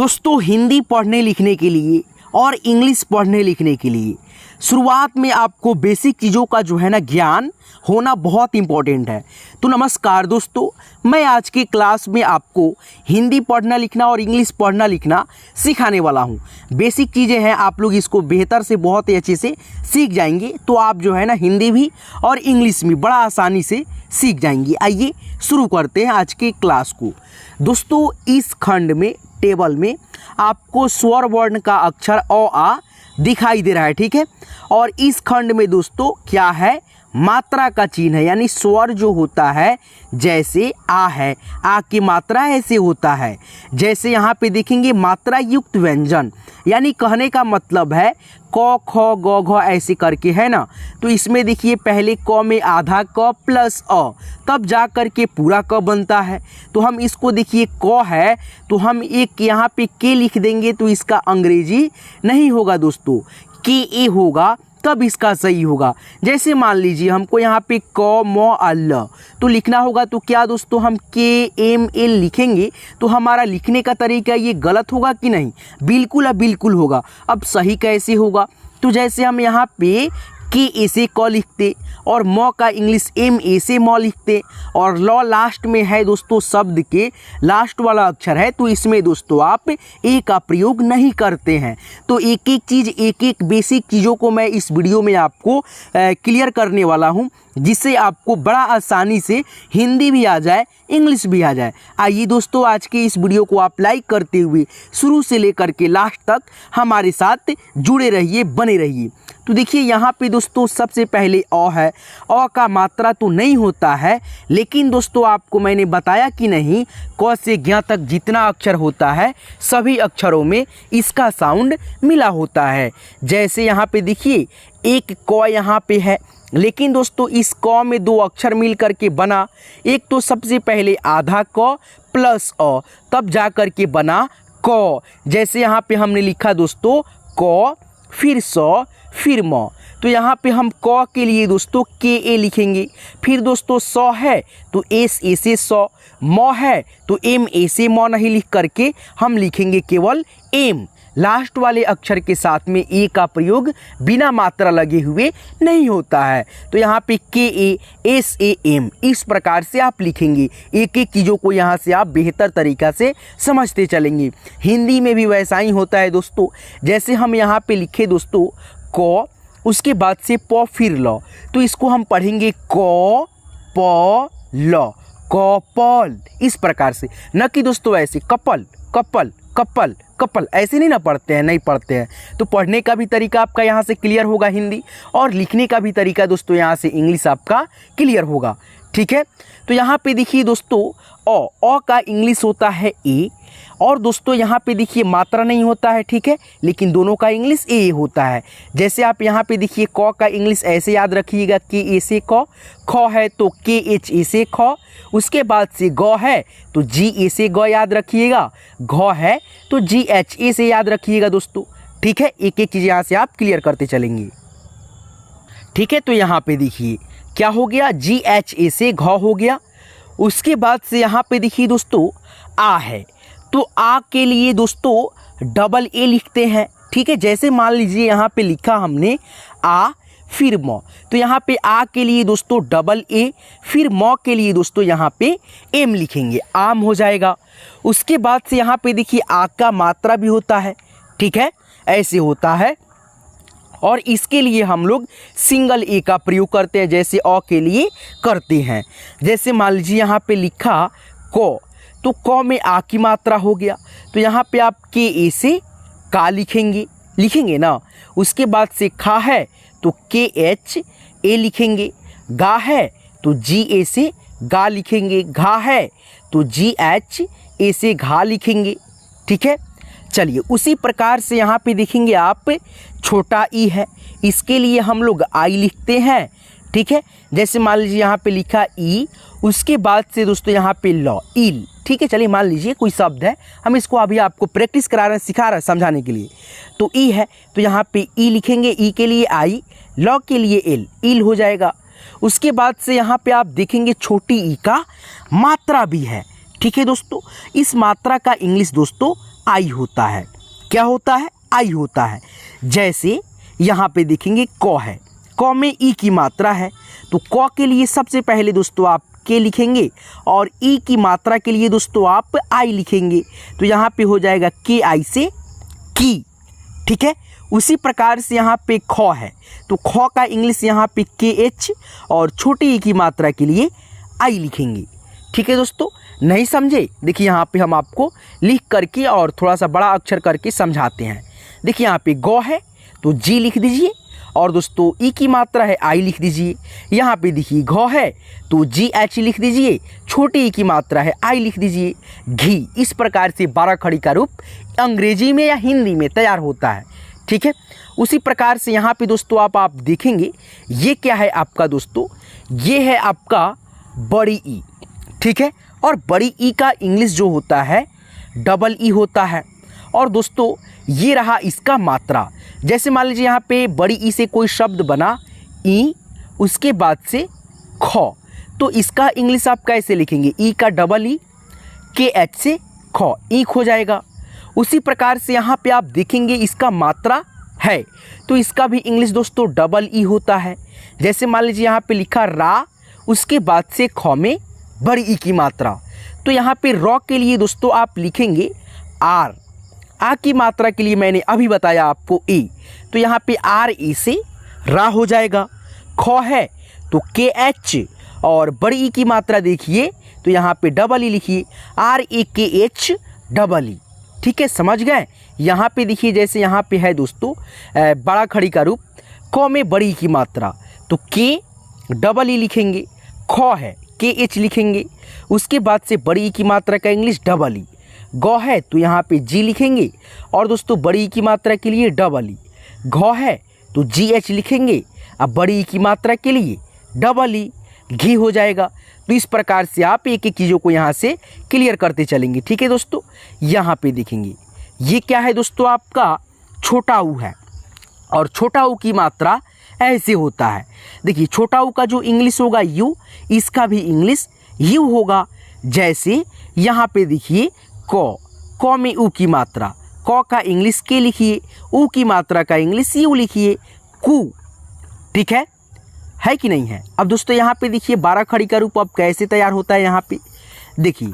दोस्तों हिंदी पढ़ने लिखने के लिए और इंग्लिश पढ़ने लिखने के लिए शुरुआत में आपको बेसिक चीज़ों का जो है ना ज्ञान होना बहुत इम्पोर्टेंट है। तो नमस्कार दोस्तों, मैं आज की क्लास में आपको हिंदी पढ़ना लिखना और इंग्लिश पढ़ना लिखना सिखाने वाला हूँ। बेसिक चीज़ें हैं, आप लोग इसको बेहतर से बहुत ही अच्छे से सीख जाएंगे तो आप जो है ना हिंदी भी और इंग्लिश भी बड़ा आसानी से सीख जाएंगे। आइए शुरू करते हैं आज के क्लास को। दोस्तों इस खंड में टेबल में आपको स्वर वर्ण का अक्षर अ आ दिखाई दे रहा है, ठीक है। और इस खंड में दोस्तों क्या है, मात्रा का चिन्ह है, यानी स्वर जो होता है जैसे आ है, आ की मात्रा ऐसे होता है। जैसे यहाँ पे देखेंगे मात्रा युक्त व्यंजन, यानी कहने का मतलब है क ख ग घ ऐसे करके, है ना। तो इसमें देखिए पहले क में आधा क प्लस अ, तब जा कर के पूरा क बनता है। तो हम इसको देखिए क है तो हम एक यहाँ पे के लिख देंगे तो इसका अंग्रेजी नहीं होगा दोस्तों, के ए होगा तब इसका सही होगा। जैसे मान लीजिए हमको यहाँ पे क म अल तो लिखना होगा, तो क्या दोस्तों हम के एम एल लिखेंगे तो हमारा लिखने का तरीका ये गलत होगा कि नहीं? बिल्कुल बिल्कुल होगा। अब सही कैसे होगा? तो जैसे हम यहाँ पे के ए से क लिखते और म का इंग्लिश एम ए से म लिखते और ल लास्ट में है दोस्तों, शब्द के लास्ट वाला अक्षर है तो इसमें दोस्तों आप ए का प्रयोग नहीं करते हैं। तो एक एक चीज़, एक एक बेसिक चीज़ों को मैं इस वीडियो में आपको क्लियर करने वाला हूं, जिससे आपको बड़ा आसानी से हिंदी भी आ जाए, इंग्लिश भी आ जाए। आइए दोस्तों आज के इस वीडियो को आप लाइक करते हुए शुरू से लेकर के लास्ट तक हमारे साथ जुड़े रहिए, बने रहिए। तो देखिए यहाँ पे दोस्तों सबसे पहले अ है। अ का मात्रा तो नहीं होता है, लेकिन दोस्तों आपको मैंने बताया कि नहीं, क से ज्ञ तक जितना अक्षर होता है सभी अक्षरों में इसका साउंड मिला होता है। जैसे यहाँ पे देखिए एक क यहाँ पे है, लेकिन दोस्तों इस क में दो अक्षर मिल करके बना, एक तो सबसे पहले आधा क प्लस अ, तब जा कर के बना क। जैसे यहाँ पे हमने लिखा दोस्तों क फिर स फिर म, तो यहाँ पे हम क के लिए दोस्तों के ए लिखेंगे। फिर दोस्तों स है तो एस ए से स, म है तो एम ए से म नहीं लिख करके हम लिखेंगे केवल एम। लास्ट वाले अक्षर के साथ में ए का प्रयोग बिना मात्रा लगे हुए नहीं होता है। तो यहाँ पे के ए एस ए एम इस प्रकार से आप लिखेंगे। एक एक चीज़ों को यहाँ से आप बेहतर तरीक़ा से समझते चलेंगे। हिंदी में भी वैसा ही होता है दोस्तों। जैसे हम यहाँ पे लिखे दोस्तों क, उसके बाद से प फिर ल, तो इसको हम पढ़ेंगे क प ल, कपल, इस प्रकार से, न कि दोस्तों ऐसे कपल कपल कपल कपल ऐसे नहीं ना पढ़ते हैं, नहीं पढ़ते हैं। तो पढ़ने का भी तरीका आपका यहाँ से क्लियर होगा हिंदी, और लिखने का भी तरीका दोस्तों यहाँ से इंग्लिश आपका क्लियर होगा, ठीक है। तो यहाँ पे देखिए दोस्तों अ का इंग्लिश होता है ए, और दोस्तों यहाँ पे देखिए मात्रा नहीं होता है, ठीक है, लेकिन दोनों का इंग्लिश ए होता है। जैसे आप यहाँ पे देखिए क का इंग्लिश ऐसे याद रखिएगा, के ए से क, ख है तो के एच ए से ख, उसके बाद से ग है तो जी ए से ग याद रखिएगा, घ है तो जी एच ए से याद रखिएगा दोस्तों, ठीक है। एक एक चीज़ यहाँ से आप क्लियर करते चलेंगे, ठीक है। तो यहाँ पे देखिए क्या हो गया, जी एच ए से घ हो गया। उसके बाद से यहाँ पे देखिए दोस्तों आ है, तो आ के लिए दोस्तों डबल ए लिखते हैं, ठीक है। जैसे मान लीजिए यहाँ पे लिखा हमने आ फिर म, तो यहाँ पे आ के लिए दोस्तों डबल ए, फिर म के लिए दोस्तों यहाँ पे एम लिखेंगे, आम हो जाएगा। उसके बाद से यहाँ पे देखिए आ का मात्रा भी होता है, ठीक है, ऐसे होता है, और इसके लिए हम लोग सिंगल ए का प्रयोग करते हैं, जैसे अ के लिए करते हैं। जैसे मान लीजिए यहाँ पे लिखा क, तो क में आ की मात्रा हो गया, तो यहाँ पे आप के ए से का लिखेंगे ना। उसके बाद से खा है तो के एच ए लिखेंगे, गा है तो जी ए से गा लिखेंगे, घा है तो जी एच ए से घा लिखेंगे, ठीक है। चलिए उसी प्रकार से यहाँ पे देखेंगे आप छोटा ई है, इसके लिए हम लोग आई लिखते हैं, ठीक है। जैसे मान लीजिए यहाँ पे लिखा ई, उसके बाद से दोस्तों यहाँ पे ल इल, ठीक है। चलिए मान लीजिए कोई शब्द है, हम इसको अभी आपको प्रैक्टिस करा रहे हैं, सिखा रहे हैं समझाने के लिए। तो ई है तो यहाँ पे ई लिखेंगे, ई के लिए आई, ल के लिए एल, इल हो जाएगा। उसके बाद से यहाँ पे आप देखेंगे छोटी ई का मात्रा भी है, ठीक है दोस्तों। इस मात्रा का इंग्लिश दोस्तों आई होता है। क्या होता है? आई होता है। जैसे यहाँ पे देखेंगे क है, क में ई की मात्रा है, तो क के लिए सबसे पहले दोस्तों आप के लिखेंगे और ई की मात्रा के लिए दोस्तों आप आई लिखेंगे, तो यहाँ पे हो जाएगा के आई से की। ठीक है, उसी प्रकार से यहाँ पे ख है, तो ख का इंग्लिश यहाँ पे के एच और छोटे ई की मात्रा के लिए आई लिखेंगे। ठीक है दोस्तों, नहीं समझे? देखिए यहाँ पे हम आपको लिख करके और थोड़ा सा बड़ा अक्षर करके समझाते हैं। देखिए यहाँ पे गौ है तो जी लिख दीजिए, और दोस्तों ई की मात्रा है आई लिख दीजिए। यहाँ पे देखिए घ है तो जी एच लिख दीजिए, छोटे ई की मात्रा है आई लिख दीजिए। घी, इस प्रकार से 12 खड़ी का रूप अंग्रेजी में या हिंदी में तैयार होता है। ठीक है, उसी प्रकार से यहाँ पे दोस्तों आप देखेंगे ये क्या है आपका दोस्तों, ये है आपका बड़ी ई। ठीक है, और बड़ी ई का इंग्लिश जो होता है डबल ई होता है। और दोस्तों ये रहा इसका मात्रा। जैसे मान लीजिए यहाँ पे बड़ी ई से कोई शब्द बना ई, उसके बाद से ख, तो इसका इंग्लिश आप कैसे लिखेंगे? ई का डबल ई, के एच से ख, ईख हो जाएगा। उसी प्रकार से यहाँ पे आप देखेंगे इसका मात्रा है, तो इसका भी इंग्लिश दोस्तों डबल ई होता है। जैसे मान लीजिए यहाँ पे लिखा रा, उसके बाद से ख में बड़ी ई की मात्रा, तो यहाँ पे रॉ के लिए दोस्तों आप लिखेंगे आर। आ की मात्रा के लिए मैंने अभी बताया आपको ई, तो यहाँ पे आर ई से रा हो जाएगा। ख है तो के एच और बड़ी ई की मात्रा देखिए तो यहाँ पे डबल ई लिखिए, आर ए के एच डबल ई। ठीक है, समझ गए? यहाँ पे देखिए जैसे यहाँ पे है दोस्तों बड़ा खड़ी का रूप, क में बड़ी ई की मात्रा, तो के डबल ई लिखेंगे, ख है के एच लिखेंगे, उसके बाद से बड़ी ई की मात्रा का इंग्लिश डबल ई। गौ है तो यहाँ पे जी लिखेंगे, और दोस्तों बड़ी ई की मात्रा के लिए डबल ई। घ है तो जी एच लिखेंगे, अब बड़ी ई की मात्रा के लिए डबल ई, घी हो जाएगा। तो इस प्रकार से आप एक एक चीज़ों को यहाँ से क्लियर करते चलेंगे। ठीक है दोस्तों, यहाँ पे देखेंगे ये क्या है दोस्तों, आपका छोटा ऊ है, और छोटा ऊ की मात्रा ऐसे होता है। देखिए छोटा ऊ का जो इंग्लिश होगा यू, इसका भी इंग्लिश यू होगा। जैसे यहाँ पे देखिए क में ऊ की मात्रा, क का इंग्लिश के लिखिए, ऊ की मात्रा का इंग्लिश यू लिखिए, कू। ठीक है कि नहीं है? अब दोस्तों यहाँ पे देखिए 12 खड़ी का रूप अब कैसे तैयार होता है। यहाँ पे देखिए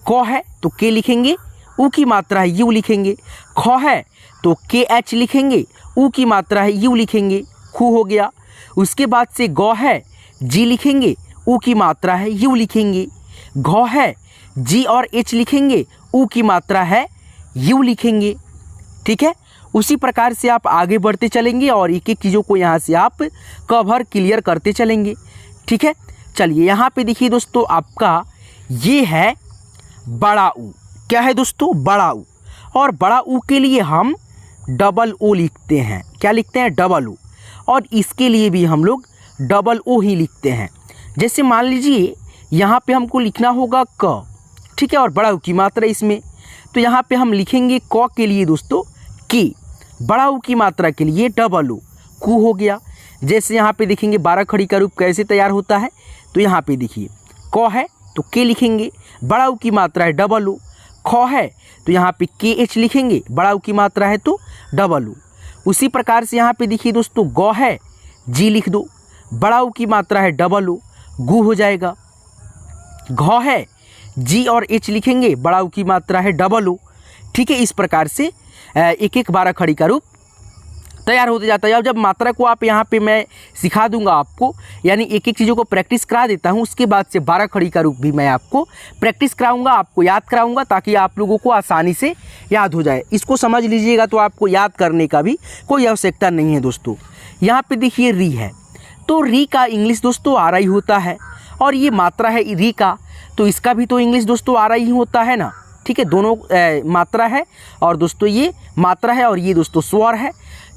क है तो के लिखेंगे, ऊ की मात्रा है यू लिखेंगे। ख है तो के एच लिखेंगे, ऊ की मात्रा है यू लिखेंगे, खू हो गया। उसके बाद से गौ है जी लिखेंगे, ऊ की मात्रा है यू लिखेंगे। घ है जी और एच लिखेंगे, ऊ की मात्रा है यू लिखेंगे। ठीक है, उसी प्रकार से आप आगे बढ़ते चलेंगे और एक एक चीज़ों को यहाँ से आप कवर क्लियर करते चलेंगे। ठीक है, चलिए यहाँ पे देखिए दोस्तों आपका ये है बड़ा ऊ। क्या है दोस्तों? बड़ा ऊ। और बड़ा ऊ के लिए हम डबल ओ लिखते हैं। क्या लिखते हैं? Double O. और इसके लिए भी हम लोग डबल ओ ही लिखते हैं। जैसे मान लीजिए यहाँ पे हमको लिखना होगा क, ठीक है, और बड़ा ऊ की मात्रा इसमें, तो यहाँ पे हम लिखेंगे क के लिए दोस्तों के, बड़ा ऊ की मात्रा के लिए डबल ओ, कू हो गया। जैसे यहाँ पे देखेंगे 12 खड़ी का रूप कैसे तैयार होता है, तो यहाँ पे देखिए क है तो के लिखेंगे, बड़ा ऊ की मात्रा है डबल ओ। ख है तो यहाँ पे के एच लिखेंगे, बड़ा ऊ की मात्रा है तो डबल ओ। उसी प्रकार से यहाँ पे देखिए दोस्तों गौ है जी लिख दो, बड़ा ऊ की मात्रा है डबल ओ, गू हो जाएगा। घ है जी और एच लिखेंगे, बड़ा ऊ की मात्रा है डबल ओ। ठीक है, इस प्रकार से एक एक 12 खड़ी का रूप तैयार होते जाता है। अब जब मात्रा को आप यहाँ पे मैं सिखा दूंगा आपको, यानी एक एक चीज़ों को प्रैक्टिस करा देता हूँ, उसके बाद से 12 खड़ी का रूप भी मैं आपको प्रैक्टिस कराऊंगा, आपको याद कराऊंगा, ताकि आप लोगों को आसानी से याद हो जाए। इसको समझ लीजिएगा तो आपको याद करने का भी कोई आवश्यकता नहीं है दोस्तों। यहाँ पे देखिए री है, तो री का इंग्लिश दोस्तों आ रहा ही होता है, और ये मात्रा है री का, तो इसका भी तो इंग्लिश दोस्तों आ रहा ही होता है ना। ठीक है, दोनों मात्रा है, और दोस्तों ये मात्रा है और ये दोस्तों स्वर है।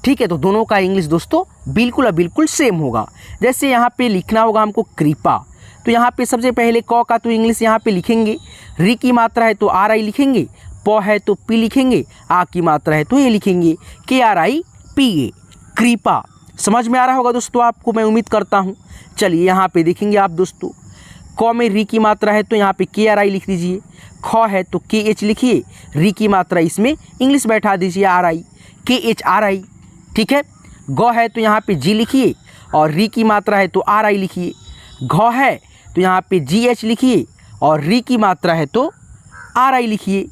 ठीक है, तो दोनों का इंग्लिश दोस्तों बिल्कुल बिल्कुल सेम होगा। जैसे यहाँ पे लिखना होगा हमको कृपा, तो यहाँ पे सबसे पहले क का तो इंग्लिश यहाँ पे लिखेंगे, री की मात्रा है तो आर आई लिखेंगे, प है तो पी लिखेंगे, आ की मात्रा है तो ए लिखेंगे, के आर आई पी ए, कृपा। समझ में आ रहा होगा दोस्तों आपको, मैं उम्मीद करता हूँ। चलिए यहाँ पे देखेंगे आप दोस्तों क में री की मात्रा है तो यहाँ पे के आर आई लिख दीजिए। ख है तो के एच लिखिए, री की मात्रा इसमें इंग्लिश बैठा दीजिए आर आई, के एच आर आई। ठीक है। ग है तो यहाँ पे जी लिखिए और री की मात्रा है तो आर आई लिखिए। घ है तो यहाँ पे जी एच लिखिए और री की मात्रा है तो आर आई लिखिए।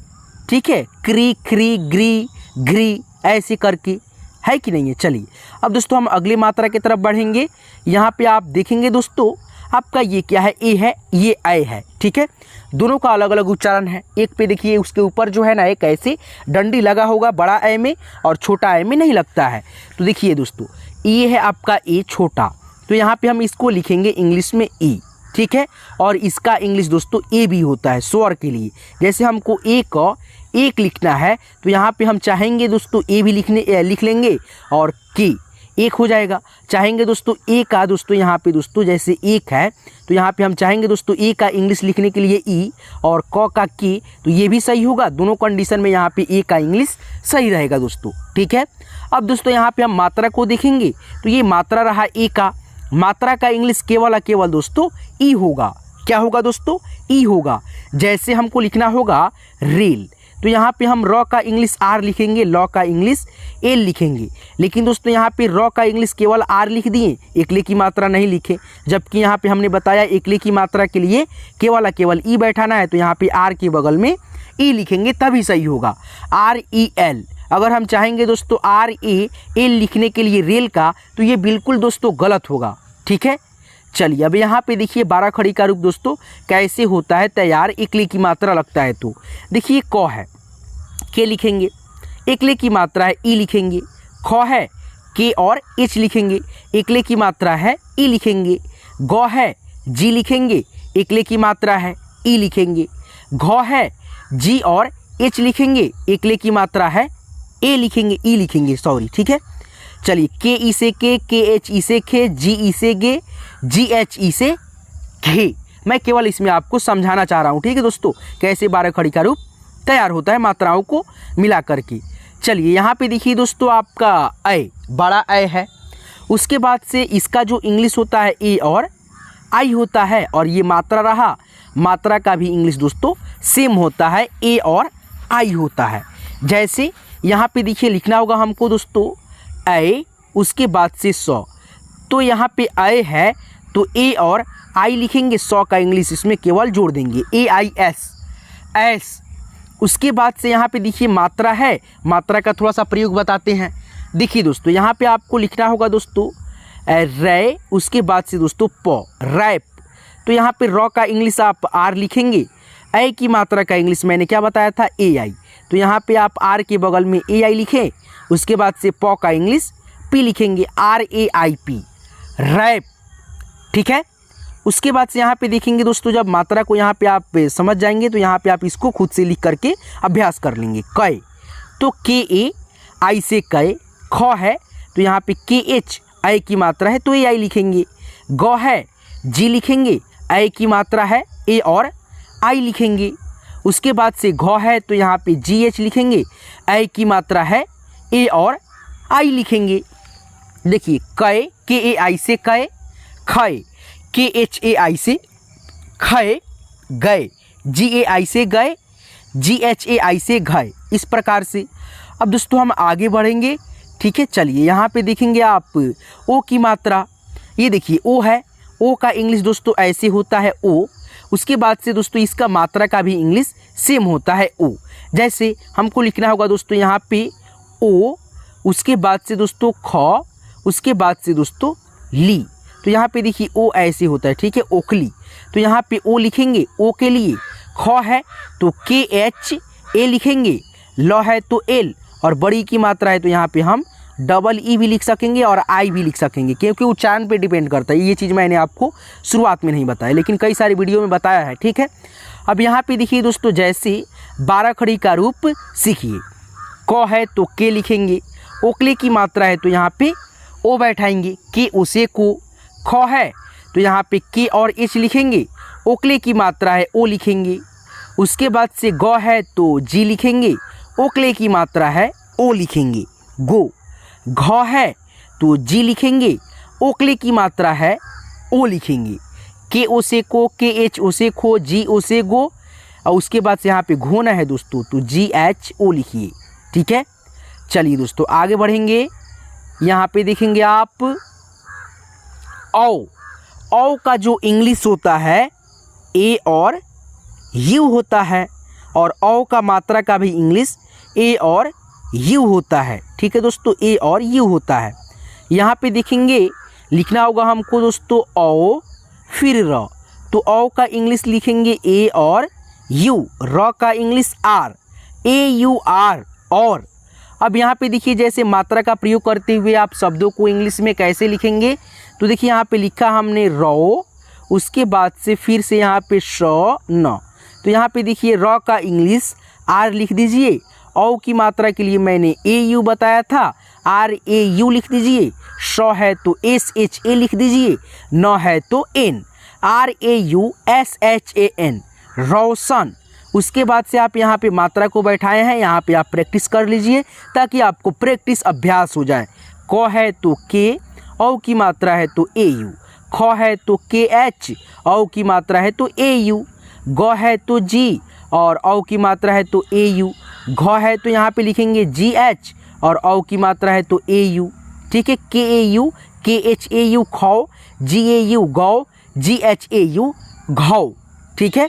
ठीक है। क्री, क्री, ग्री, ग्री, ऐसे करके, है कि नहीं है। चलिए अब दोस्तों हम अगली मात्रा की तरफ बढ़ेंगे। यहाँ पे आप देखेंगे दोस्तों आपका ये क्या है, ए है, ये ऐ है। ठीक है। दोनों का अलग अलग उच्चारण है। एक पे देखिए उसके ऊपर जो है ना एक ऐसे डंडी लगा होगा बड़ा ऐ में और छोटा ऐ में नहीं लगता है। तो देखिए दोस्तों ये है आपका ए छोटा, तो यहाँ पे हम इसको लिखेंगे इंग्लिश में ई। ठीक है। और इसका इंग्लिश दोस्तों ए भी होता है स्वर के लिए। जैसे हमको ए का एक लिखना है तो यहाँ पे हम चाहेंगे दोस्तों ए भी लिख लेंगे और के एक हो जाएगा। चाहेंगे दोस्तों ए का दोस्तों यहाँ पे दोस्तों जैसे एक है तो यहाँ पे हम चाहेंगे दोस्तों ए का इंग्लिश लिखने के लिए ई और क का के, तो ये भी सही होगा। दोनों कंडीशन में यहाँ पे ए का इंग्लिश सही रहेगा दोस्तों। ठीक है। अब दोस्तों यहाँ पे हम मात्रा को देखेंगे तो ये मात्रा रहा ए का। मात्रा का इंग्लिश केवल केवल दोस्तों ई होगा। क्या होगा दोस्तों, ई होगा। जैसे हमको लिखना होगा रेल तो यहाँ पे हम र का इंग्लिश आर लिखेंगे, ल का इंग्लिश एल लिखेंगे। लेकिन दोस्तों यहाँ पे र का इंग्लिश केवल आर लिख दिए, एकले की मात्रा नहीं लिखे। जबकि यहाँ पे हमने बताया एकले की मात्रा के लिए केवल ई बैठाना है तो यहाँ पे आर के बगल में ई लिखेंगे तभी सही होगा। R E L. अगर हम चाहेंगे दोस्तों आर ए एल लिखने के लिए रेल का तो ये बिल्कुल दोस्तों गलत होगा। ठीक है। चलिए अब यहाँ पे देखिए 12 खड़ी का रूप दोस्तों कैसे होता है तैयार, एकले की मात्रा लगता है तो देखिए क है के लिखेंगे, एकले की मात्रा है ई लिखेंगे। ख है के और एच लिखेंगे, एकले की मात्रा है ई लिखेंगे। ग है जी लिखेंगे, एकले की मात्रा है ई लिखेंगे। घ है जी और एच लिखेंगे, एकले की मात्रा है ए लिखेंगे, ई लिखेंगे सॉरी। ठीक है। चलिए के ई से के एच ई से खे, जी ई से गे, जी एच ई से घे। मैं केवल इसमें आपको समझाना चाह रहा हूँ। ठीक है दोस्तों कैसे 12 खड़ी का रूप तैयार होता है मात्राओं को मिला करके। चलिए यहाँ पे देखिए दोस्तों आपका ऐ बड़ा ऐ है, उसके बाद से इसका जो इंग्लिश होता है ए और आई होता है और ये मात्रा रहा। मात्रा का भी इंग्लिश दोस्तों सेम होता है, ए और आई होता है। जैसे यहाँ पे देखिए लिखना होगा हमको दोस्तों ऐ, उसके बाद से सौ, तो यहाँ पे ऐ है तो ए और आई लिखेंगे, सौ का इंग्लिश इसमें केवल जोड़ देंगे ए आई एस, एस। उसके बाद से यहाँ पे देखिए मात्रा है, मात्रा का थोड़ा सा प्रयोग बताते हैं। देखिए दोस्तों यहाँ पे आपको लिखना होगा दोस्तों रै, उसके बाद से दोस्तों प, रैप। तो यहाँ पे र का इंग्लिश आप आर लिखेंगे, ऐ की मात्रा का इंग्लिश मैंने क्या बताया था ए आई, तो यहाँ पे आप आर के बगल में ए आई लिखें। उसके बाद से प का इंग्लिश पी लिखेंगे, R A I P, wrap. ठीक है। उसके बाद से यहाँ पे देखेंगे दोस्तों जब मात्रा को यहाँ पे आप समझ जाएंगे तो यहाँ पे आप इसको खुद से लिख करके अभ्यास कर लेंगे। कै तो के ए आई से कै। ख है तो यहाँ पे के एच आई की मात्रा है तो ए आई लिखेंगे। ग है जी लिखेंगे, आई की मात्रा है ए और आई लिखेंगे। उसके बाद से घ है तो यहाँ पे जी एच लिखेंगे, आई की मात्रा है ए और आई लिखेंगे। देखिए कै के ए आई से कै, खै के एच ए आई से खै, गए जी ए आई से गए, जी एच ए आई से घय। इस प्रकार से अब दोस्तों हम आगे बढ़ेंगे। ठीक है। चलिए यहाँ पे देखेंगे आप ओ की मात्रा। ये देखिए ओ है, ओ का इंग्लिश दोस्तों ऐसे होता है ओ। उसके बाद से दोस्तों इसका मात्रा का भी इंग्लिश सेम होता है ओ। जैसे हमको लिखना होगा दोस्तों यहाँ पे ओ, उसके बाद से दोस्तों ख, उसके बाद से दोस्तों ली। तो यहाँ पे देखिए ओ ऐसे होता है। ठीक है। ओखली। तो यहाँ पे ओ लिखेंगे ओ के लिए। ख है तो के एच ए लिखेंगे, ल है तो एल और बड़ी की मात्रा है तो यहाँ पे हम डबल ई भी लिख सकेंगे और आई भी लिख सकेंगे क्योंकि उच्चारण पे डिपेंड करता है। ये चीज़ मैंने आपको शुरुआत में नहीं बताया लेकिन कई सारी वीडियो में बताया है। ठीक है। अब यहाँ पे देखिए दोस्तों जैसे 12 खड़ी का रूप सीखिए। क है तो के लिखेंगे, ओकले की मात्रा है तो यहाँ पे ओ बैठाएंगे, के उसे को। ख है तो यहाँ पे के और एच लिखेंगे, ओकले की मात्रा है ओ लिखेंगे। उसके बाद से ग है तो जी लिखेंगे, ओकले की मात्रा है ओ लिखेंगे, गो। घ है तो जी लिखेंगे, ओकले की मात्रा है ओ लिखेंगे। के ओ से को, के एच ओ से खो, जी ओ से गो, और उसके बाद से यहाँ पे घोना है दोस्तों तो GHO लिखिए। ठीक है, चलिए दोस्तों आगे बढ़ेंगे। यहाँ पे देखेंगे आप औ का जो इंग्लिश होता है ए और यू होता है, और औ का मात्रा का भी इंग्लिश ए और यू होता है। ठीक है दोस्तों, ए और यू होता है। यहाँ पे देखेंगे लिखना होगा हमको दोस्तों औ फिर र, तो औ का इंग्लिश लिखेंगे ए और यू, र का इंग्लिश आर, AUR और। अब यहाँ पे देखिए जैसे मात्रा का प्रयोग करते हुए आप शब्दों को इंग्लिश में कैसे लिखेंगे, तो देखिए यहाँ पे लिखा हमने रो, उसके बाद से फिर से यहाँ पे श न, तो यहाँ पे देखिए र का इंग्लिश आर लिख दीजिए, औ की मात्रा के लिए मैंने AU बताया था, RAU लिख दीजिए, श है तो SHA लिख दीजिए, न है तो N, RAUSHAN रोशन। उसके बाद से आप यहाँ पे मात्रा को बैठाए हैं, यहाँ पे आप प्रैक्टिस कर लीजिए ताकि आपको प्रैक्टिस अभ्यास हो जाए। क है तो K, औ की मात्रा है तो AU, ख है तो KH, औ की मात्रा है तो AU, ग है तो G और औ की मात्रा है तो AU, घ है तो यहाँ पे लिखेंगे GH और औ की मात्रा है तो AU। ठीक है, KAU, KHAU खौ, GAU गौ, GHAU घौ। ठीक है,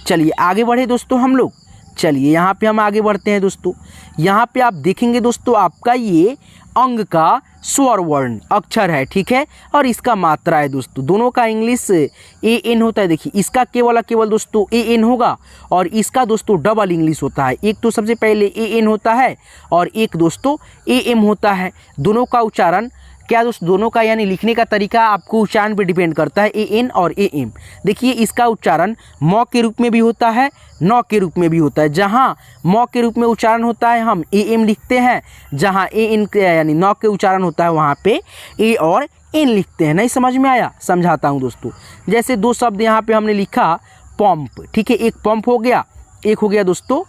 चलिए आगे बढ़े दोस्तों हम लोग। चलिए यहाँ पे हम आगे बढ़ते हैं दोस्तों। यहाँ पे आप देखेंगे दोस्तों आपका ये अंग का स्वर वर्ण अक्षर है। ठीक है, और इसका मात्रा है दोस्तों, दोनों का इंग्लिश AN होता है। देखिए इसका केवल दोस्तों AN होगा और इसका दोस्तों डबल इंग्लिश होता है। एक तो सबसे पहले AN होता है और एक दोस्तों AM होता है। दोनों का उच्चारण क्या दोस्तों, दोनों का यानी लिखने का तरीका आपको उच्चारण पे डिपेंड करता है, AN और AM। देखिए इसका उच्चारण म के रूप में भी होता है, न के रूप में भी होता है। जहाँ म के रूप में उच्चारण होता है हम AM लिखते हैं, जहाँ AN यानी न के उच्चारण होता है वहाँ पे A और N लिखते हैं। नहीं समझ में आया, समझाता हूँ दोस्तों। जैसे दो शब्द यहाँ पे हमने लिखा पंप। ठीक है, एक पंप हो गया, एक हो गया दोस्तों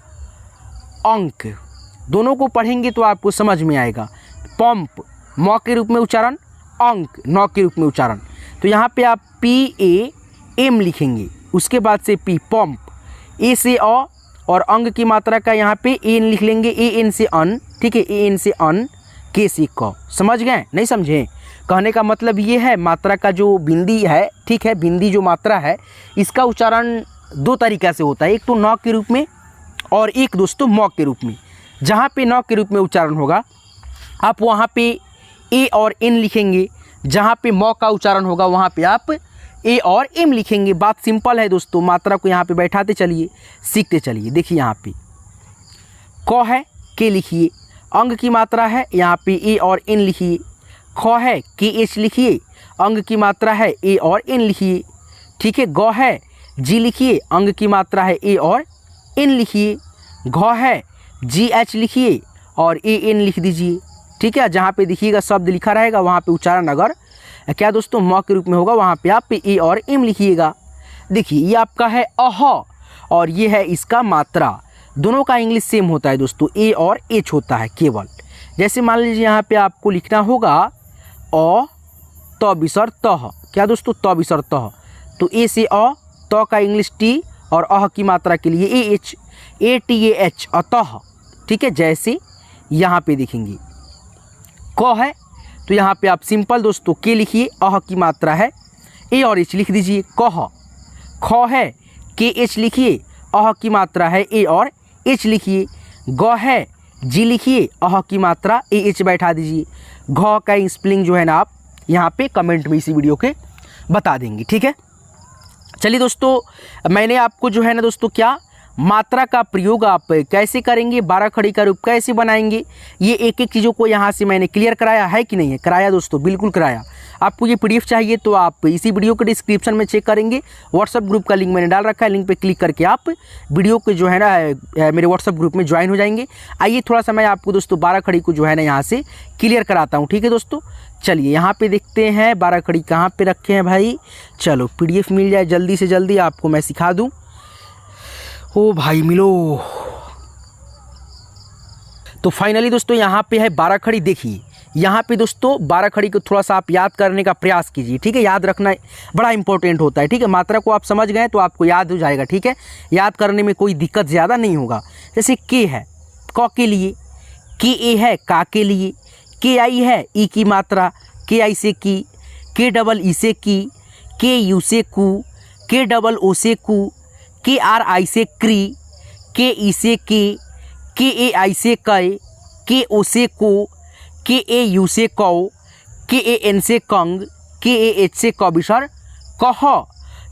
अंक। दोनों को पढ़ेंगे तो आपको समझ में आएगा। पंप म के रूप में उच्चारण, अंक न के रूप में उच्चारण। तो यहाँ पे आप PAM लिखेंगे, उसके बाद से P पंप, A से अ और अंग की मात्रा का यहाँ पे AN लिख लेंगे, AN से अन। ठीक है, AN से अन, K से क। समझ गए, नहीं समझे? कहने का मतलब ये है मात्रा का जो बिंदी है, ठीक है, बिंदी जो मात्रा है इसका उच्चारण दो तरीक़ा से होता है, एक तो न के रूप में और एक दोस्तों म के रूप में। जहाँ पे न के रूप में उच्चारण होगा आप वहाँ पे A और N लिखेंगे, जहाँ पे म का उच्चारण होगा वहाँ पे आप A और M लिखेंगे। बात सिंपल है दोस्तों, मात्रा को यहाँ पे बैठाते चलिए, सीखते चलिए। देखिए यहाँ पे क है K लिखिए, अंग की मात्रा है यहाँ पे A और N लिखिए। ख है KH लिखिए, अंग की मात्रा है A और N लिखिए। ठीक है, ग है G लिखिए, अंग की मात्रा है A और N लिखिए। घ है GH लिखिए और AN लिख दीजिए। ठीक है, जहाँ पे देखिएगा शब्द लिखा रहेगा वहाँ पे उच्चारण अगर क्या दोस्तों म के रूप में होगा वहाँ पे आप पे A और M लिखिएगा। देखिए ये आपका है अह और ये है इसका मात्रा। दोनों का इंग्लिश सेम होता है दोस्तों, A और H होता है केवल। जैसे मान लीजिए यहाँ पे आपको लिखना होगा अ त बिसर तह। क्या दोस्तों, त बिसर तह, तो A से अ, त का इंग्लिश T और अह की मात्रा के लिए AH, ATAH अतः। ठीक है, जैसे यहाँ पे देखेंगे क है तो यहाँ पे आप सिंपल दोस्तों के लिखिए, अह की मात्रा है A और H लिख दीजिए कह। ख है KH लिखिए, अह की मात्रा है A और H लिखिए। ग है G लिखिए, अह की मात्रा AH बैठा दीजिए। घ का स्पेलिंग जो है ना आप यहाँ पे कमेंट में इसी वीडियो के बता देंगे। ठीक है, चलिए दोस्तों मैंने आपको जो है ना दोस्तों क्या मात्रा का प्रयोग आप कैसे करेंगे, 12 खड़ी का रूप कैसे बनाएंगे, ये एक एक चीज़ों को यहाँ से मैंने क्लियर कराया है कि नहीं है? कराया दोस्तों, बिल्कुल कराया। आपको ये PDF चाहिए तो आप इसी वीडियो के डिस्क्रिप्शन में चेक करेंगे, व्हाट्सअप ग्रुप का लिंक मैंने डाल रखा है, लिंक पे क्लिक करके आप वीडियो को जो है ना मेरे व्हाट्सअप ग्रुप में ज्वाइन हो जाएंगे। आइए थोड़ा सा मैं आपको दोस्तों 12 खड़ी को जो है ना यहाँ से क्लियर कराता हूँ। ठीक है दोस्तों, चलिए यहाँ पे देखते हैं 12 खड़ी कहाँ पे रखे हैं भाई। चलो PDF मिल जाए जल्दी से जल्दी, आपको मैं सिखा दूँ। ओ भाई मिलो। तो फाइनली दोस्तों यहाँ पे है 12 खड़ी। देखिए यहाँ पे दोस्तों 12 खड़ी को थोड़ा सा आप याद करने का प्रयास कीजिए, ठीक है। याद रखना बड़ा इंपॉर्टेंट होता है, ठीक है। मात्रा को आप समझ गए तो आपको याद हो जाएगा, ठीक है। याद करने में कोई दिक्कत ज़्यादा नहीं होगा। जैसे के है क के लिए, के ए है का के लिए, के आई है ई की मात्रा, के आई से की, के डबल ई से की, के यू से कू, के डबल ओ से कू, के आर आई से क्री, के ई से के ए आई से कै, के ओ से को, के ए यू से कौ, के ए एन से कंग, के ए एच से कबिशर कह।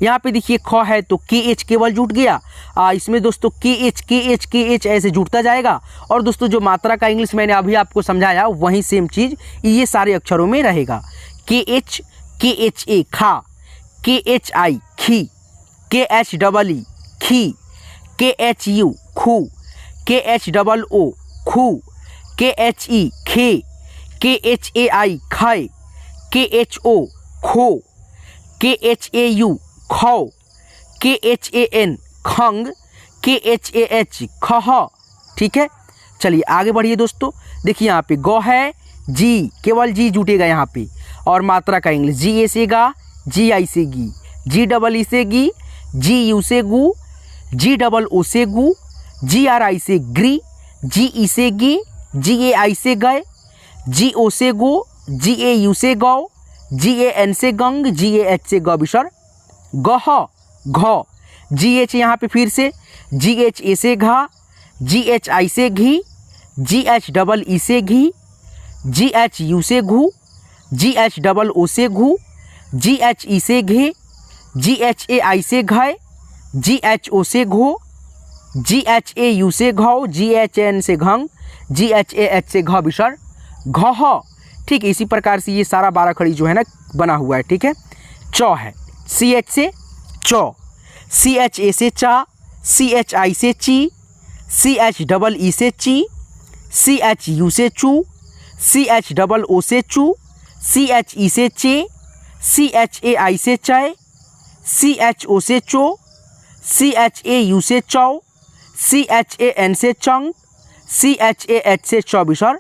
यहाँ पे देखिए ख है तो के एच केवल जुट गया। इसमें दोस्तों के एच ऐसे जुटता जाएगा। और दोस्तों जो मात्रा का इंग्लिश मैंने अभी आपको समझाया वही सेम चीज़ ये सारे अक्षरों में रहेगा। के एच ए खा, के एच आई खी, के एच डबल ई खी, के एच यू खू, के एच डबल ओ खू, के एच ई खे, के एच ए आई खाए, के एच ओ खो, के एच ए यू खौ, के एच ए एन खंग, के एच ए एच खह, ठीक है। चलिए आगे बढ़िए दोस्तों। देखिए यहाँ पे गौ है जी, केवल जी जुटेगा यहाँ पे। और मात्रा का इंग्लिश जी ए से गा, जी आई से गी, जी डबल ई से गी, जी यू से गू, जी डबल ओ से गू, जी आर आई से ग्री, जी ई से गी, जी ए आई से गए, जी ओ से गो, जी ए यू से गौ, जी ए एन से गंग, जी ए एच से गबिशर गह घ, जी एच यहाँ पे फिर से जी एच ए से घा, जी एच आई से घी, जी एच डबल ई से घी, जी एच यू से घू, जी एच डबल ओ से घू, जी एच ई से घे, जी एच ए आई से घाय, जी एच ओ से घो, जी एच ए यू से घौ, जी एच एन से घंग, जी एच ए एच से घ बिशर घ, ठीक है। इसी प्रकार से ये सारा 12 खड़ी जो है ना बना हुआ है, ठीक है। चौ है सी एच से चौ, सी एच ए से चा, सी एच आई से ची, सी एच डबल ई से ची, सी एच यू से चू, सी एच डबल ओ से चू, सी एच ई से चे, सी एच ए आई से चय, सी एच ओ से चो, सी एच ए यू से चौ, सी एच ए एन से चंग, सी एच ए एच से चौबिशर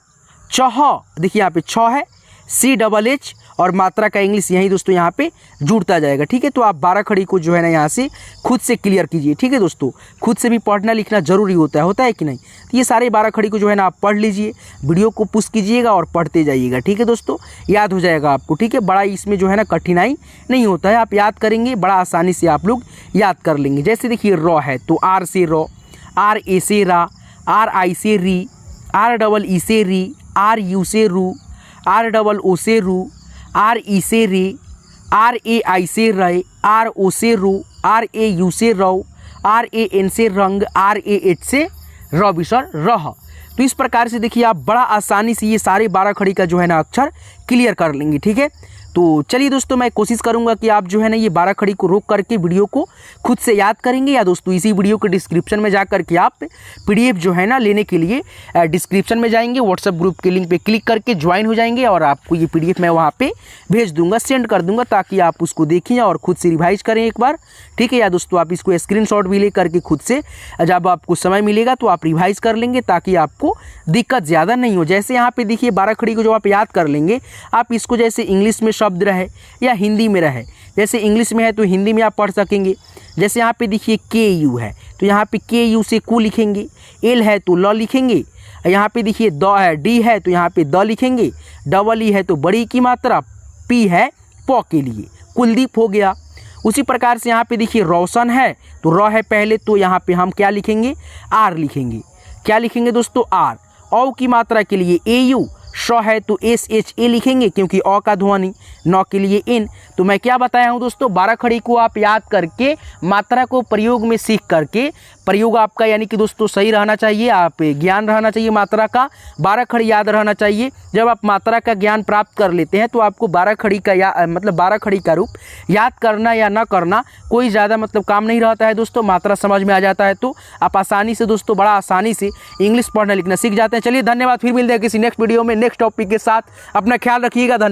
चह। देखिए यहाँ पे छ है, सी डबल एच और मात्रा का इंग्लिश यही दोस्तों यहाँ पे जुड़ता जाएगा, ठीक है। तो आप 12 खड़ी को जो है ना यहाँ से खुद से क्लियर कीजिए, ठीक है दोस्तों। खुद से भी पढ़ना लिखना जरूरी होता है कि नहीं। तो ये सारे 12 खड़ी को जो है ना आप पढ़ लीजिए, वीडियो को पुश कीजिएगा और पढ़ते जाइएगा, ठीक है दोस्तों। याद हो जाएगा आपको, ठीक है। बड़ा इसमें जो है ना कठिनाई नहीं होता है, आप याद करेंगे बड़ा आसानी से आप लोग याद कर लेंगे। जैसे देखिए रॉ है तो आर से रॉ, आर ए से रा, आर आई से री, आर डबल ई से री, आर यू से रू, आर डबल ओ से रू, आर ई से रे, आर ए आई से रे, आर ओ से रू, आर ए यू से रौ, आर ए एन से रंग, आर ए एच से रबिशर रह। तो इस प्रकार से देखिए आप बड़ा आसानी से ये सारे 12 खड़ी का जो है ना अक्षर क्लियर कर लेंगे, ठीक है। तो चलिए दोस्तों मैं कोशिश करूंगा कि आप जो है ना ये 12 खड़ी को रोक करके वीडियो को खुद से याद करेंगे, या दोस्तों इसी वीडियो के डिस्क्रिप्शन में जा करके आप पीडीएफ जो है ना लेने के लिए डिस्क्रिप्शन में जाएंगे, व्हाट्सएप ग्रुप के लिंक पे क्लिक करके ज्वाइन हो जाएंगे और आपको ये पीडीएफ मैं वहाँ पे भेज दूंगा, सेंड कर दूंगा, ताकि आप उसको देखें और खुद से रिवाइज करें एक बार, ठीक है। या दोस्तों आप इसको स्क्रीनशॉट भी ले करके खुद से जब आपको समय मिलेगा तो आप रिवाइज कर लेंगे, ताकि आपको दिक्कत ज़्यादा नहीं हो। जैसे यहाँ पे देखिए 12 खड़ी को जो आप याद कर लेंगे, आप इसको जैसे इंग्लिश में शब्द रहे या हिंदी में रहे, जैसे इंग्लिश में है तो हिंदी में आप पढ़ सकेंगे। जैसे यहाँ पे देखिए के यू है तो यहाँ पे के यू से कू लिखेंगे, एल है तो ल लिखेंगे, यहाँ पे देखिए द है, डी है तो यहाँ पे द लिखेंगे, डबल ई है तो बड़ी की मात्रा, पी है प के लिए, कुलदीप हो गया। उसी प्रकार से यहाँ पे देखिए रोशन है तो र है पहले, तो यहाँ पे हम क्या लिखेंगे, आर लिखेंगे। क्या लिखेंगे दोस्तों, आर। औ की मात्रा के लिए ए यू, श है तो एस एच ए लिखेंगे क्योंकि अ का ध्वनि, न के लिए इन। तो मैं क्या बताया हूँ दोस्तों, 12 खड़ी को आप याद करके मात्रा को प्रयोग में सीख करके, प्रयोग आपका यानी कि दोस्तों सही रहना चाहिए, आप ज्ञान रहना चाहिए मात्रा का, 12 खड़ी याद रहना चाहिए। जब आप मात्रा का ज्ञान प्राप्त कर लेते हैं तो आपको 12 खड़ी का मतलब 12 खड़ी का रूप याद करना या न करना कोई ज़्यादा मतलब काम नहीं रहता है दोस्तों। मात्रा समझ में आ जाता है तो आप आसानी से दोस्तों बड़ा आसानी से इंग्लिश पढ़ना लिखना सीख जाते हैं। चलिए धन्यवाद, फिर मिलते हैं किसी नेक्स्ट वीडियो में नेक्स्ट टॉपिक के साथ। अपना ख्याल रखिएगा, धन्यवाद।